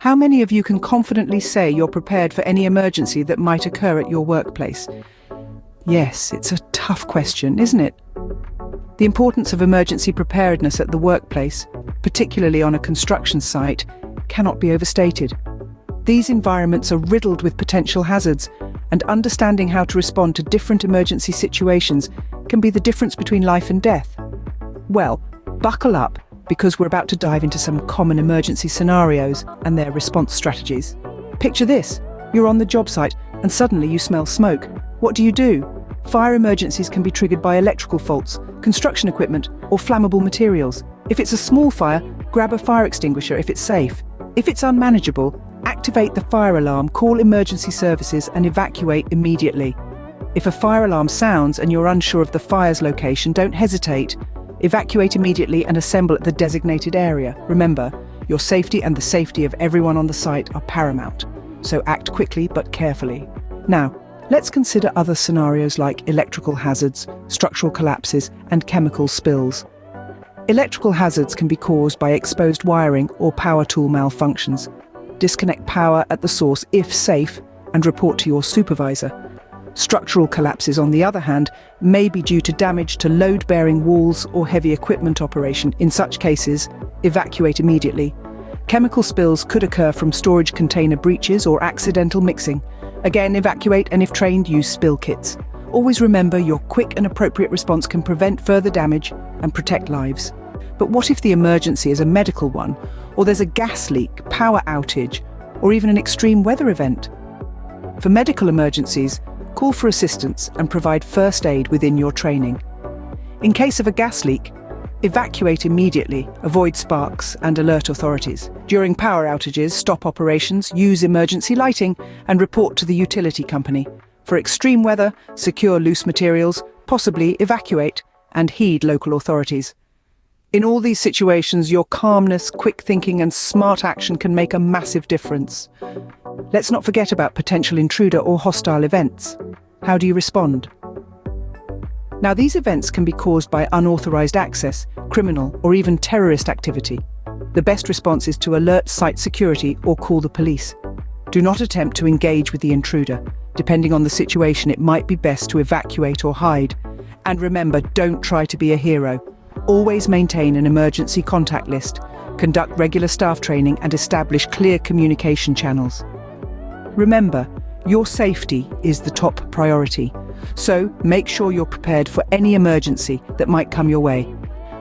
How many of you can confidently say you're prepared for any emergency that might occur at your workplace? Yes, it's a tough question, isn't it? The importance of emergency preparedness at the workplace, particularly on a construction site, cannot be overstated. These environments are riddled with potential hazards, and understanding how to respond to different emergency situations can be the difference between life and death. Well, buckle up, because we're about to dive into some common emergency scenarios and their response strategies. Picture this: you're on the job site and suddenly you smell smoke. What do? Fire emergencies can be triggered by electrical faults, construction equipment, or flammable materials. If it's a small fire, grab a fire extinguisher if it's safe. If it's unmanageable, activate the fire alarm, call emergency services, and evacuate immediately. If a fire alarm sounds and you're unsure of the fire's location, don't hesitate. Evacuate immediately and assemble at the designated area. Remember, your safety and the safety of everyone on the site are paramount, so act quickly but carefully. Now, let's consider other scenarios like electrical hazards, structural collapses, and chemical spills. Electrical hazards can be caused by exposed wiring or power tool malfunctions. Disconnect power at the source if safe and report to your supervisor. Structural collapses, on the other hand, may be due to damage to load-bearing walls or heavy equipment operation. In such cases, evacuate immediately. Chemical spills could occur from storage container breaches or accidental mixing. Again, evacuate, and if trained, use spill kits. Always remember, your quick and appropriate response can prevent further damage and protect lives. But what if the emergency is a medical one, or there's a gas leak, power outage, or even an extreme weather event? For medical emergencies, call for assistance and provide first aid within your training. In case of a gas leak, evacuate immediately, avoid sparks, and alert authorities. During power outages, stop operations, use emergency lighting, and report to the utility company. For extreme weather, secure loose materials, possibly evacuate, and heed local authorities. In all these situations, your calmness, quick thinking, and smart action can make a massive difference. Let's not forget about potential intruder or hostile events. How do you respond? Now, these events can be caused by unauthorized access, criminal, or even terrorist activity. The best response is to alert site security or call the police. Do not attempt to engage with the intruder. Depending on the situation, it might be best to evacuate or hide. And remember, don't try to be a hero. Always maintain an emergency contact list, conduct regular staff training, and establish clear communication channels. Remember, your safety is the top priority, so make sure you're prepared for any emergency that might come your way.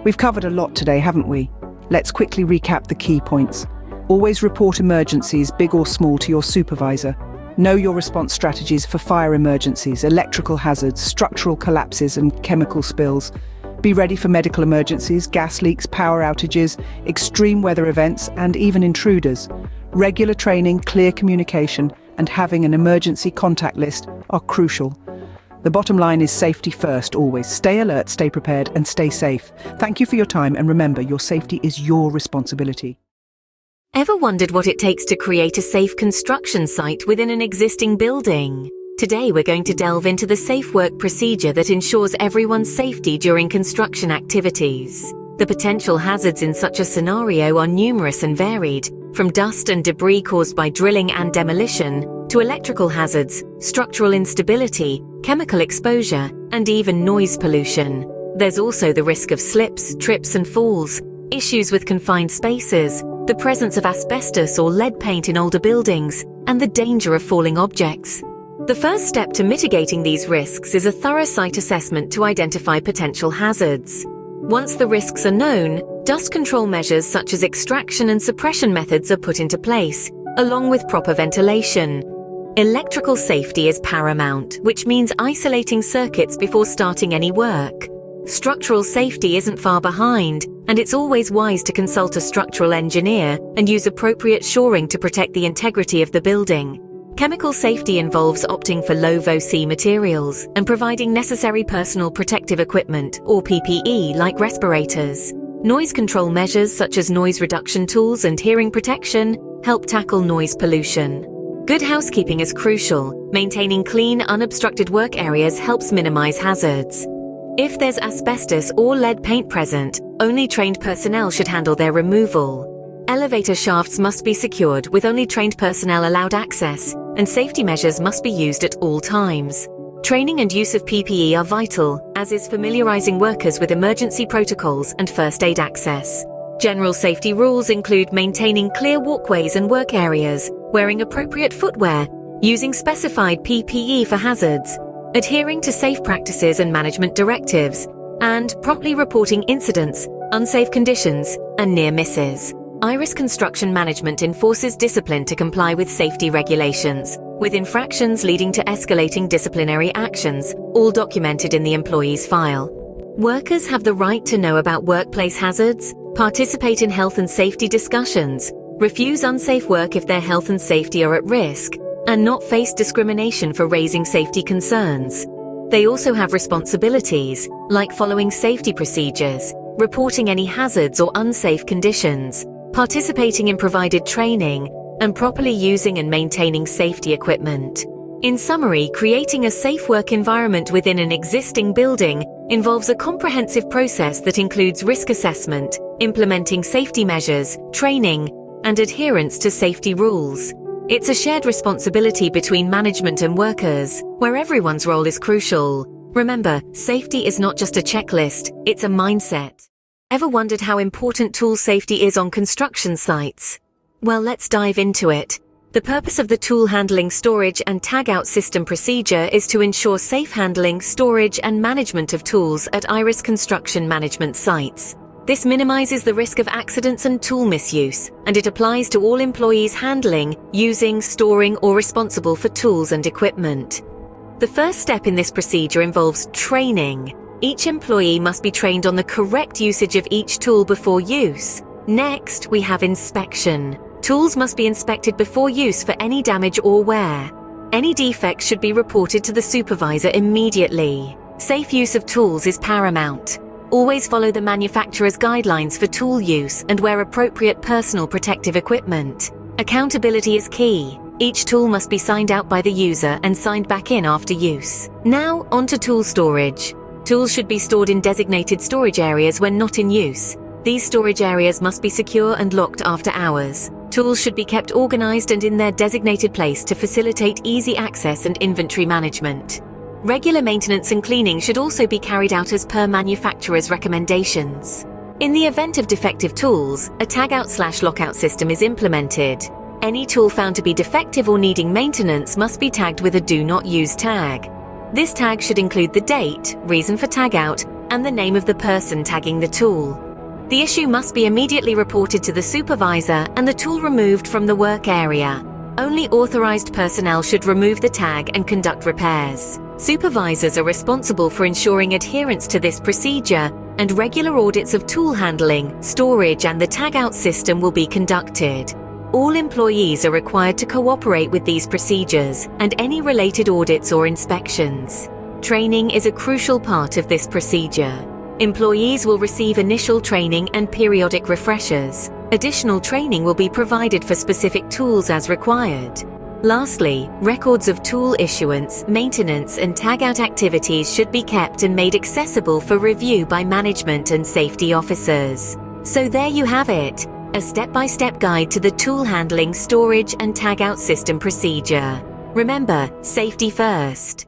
We've covered a lot today, haven't we? Let's quickly recap the key points. Always report emergencies, big or small, to your supervisor. Know your response strategies for fire emergencies, electrical hazards, structural collapses, and chemical spills. Be ready for medical emergencies, gas leaks, power outages, extreme weather events, and even intruders. Regular training, clear communication, and having an emergency contact list are crucial. The bottom line is safety first, always. Stay alert, stay prepared, and stay safe. Thank you for your time, and remember, your safety is your responsibility. Ever wondered what it takes to create a safe construction site within an existing building? Today we're going to delve into the safe work procedure that ensures everyone's safety during construction activities. The potential hazards in such a scenario are numerous and varied, from dust and debris caused by drilling and demolition, to electrical hazards, structural instability, chemical exposure, and even noise pollution. There's also the risk of slips, trips, and falls, issues with confined spaces, the presence of asbestos or lead paint in older buildings, and the danger of falling objects. The first step to mitigating these risks is a thorough site assessment to identify potential hazards. Once the risks are known, dust control measures such as extraction and suppression methods are put into place, along with proper ventilation. Electrical safety is paramount, which means isolating circuits before starting any work. Structural safety isn't far behind, and it's always wise to consult a structural engineer and use appropriate shoring to protect the integrity of the building. Chemical safety involves opting for low-VOC materials and providing necessary personal protective equipment, or PPE, like respirators. Noise control measures such as noise reduction tools and hearing protection help tackle noise pollution. Good housekeeping is crucial. Maintaining clean, unobstructed work areas helps minimize hazards. If there's asbestos or lead paint present, only trained personnel should handle their removal. Elevator shafts must be secured with only trained personnel allowed access, and safety measures must be used at all times. Training and use of PPE are vital, as is familiarizing workers with emergency protocols and first aid access. General safety rules include maintaining clear walkways and work areas, wearing appropriate footwear, using specified PPE for hazards, adhering to safe practices and management directives, and promptly reporting incidents, unsafe conditions, and near misses. IRIS Construction Management enforces discipline to comply with safety regulations, with infractions leading to escalating disciplinary actions, all documented in the employee's file. Workers have the right to know about workplace hazards, participate in health and safety discussions, refuse unsafe work if their health and safety are at risk, and not face discrimination for raising safety concerns. They also have responsibilities, like following safety procedures, reporting any hazards or unsafe conditions, participating in provided training, and properly using and maintaining safety equipment. In summary, creating a safe work environment within an existing building involves a comprehensive process that includes risk assessment, implementing safety measures, training, and adherence to safety rules. It's a shared responsibility between management and workers, where everyone's role is crucial. Remember, safety is not just a checklist, it's a mindset. Ever wondered how important tool safety is on construction sites? Well, let's dive into it. The purpose of the tool handling, storage, and tag-out system procedure is to ensure safe handling, storage, and management of tools at IRIS Construction Management sites. This minimizes the risk of accidents and tool misuse, and it applies to all employees handling, using, storing, or responsible for tools and equipment. The first step in this procedure involves training. Each employee must be trained on the correct usage of each tool before use. Next, we have inspection. Tools must be inspected before use for any damage or wear. Any defects should be reported to the supervisor immediately. Safe use of tools is paramount. Always follow the manufacturer's guidelines for tool use and wear appropriate personal protective equipment. Accountability is key. Each tool must be signed out by the user and signed back in after use. Now, on to tool storage. Tools should be stored in designated storage areas when not in use. These storage areas must be secure and locked after hours. Tools should be kept organized and in their designated place to facilitate easy access and inventory management. Regular maintenance and cleaning should also be carried out as per manufacturer's recommendations. In the event of defective tools, a tag-out/lockout system is implemented. Any tool found to be defective or needing maintenance must be tagged with a Do Not Use tag. This tag should include the date, reason for tag-out, and the name of the person tagging the tool. The issue must be immediately reported to the supervisor and the tool removed from the work area. Only authorized personnel should remove the tag and conduct repairs. Supervisors are responsible for ensuring adherence to this procedure, and regular audits of tool handling, storage, and the tag-out system will be conducted. All employees are required to cooperate with these procedures and any related audits or inspections. Training is a crucial part of this procedure. Employees will receive initial training and periodic refreshers. Additional training will be provided for specific tools as required. Lastly, records of tool issuance, maintenance, and tag-out activities should be kept and made accessible for review by management and safety officers. So there you have it. A step-by-step guide to the tool handling, storage, and tag-out system procedure. Remember, safety first.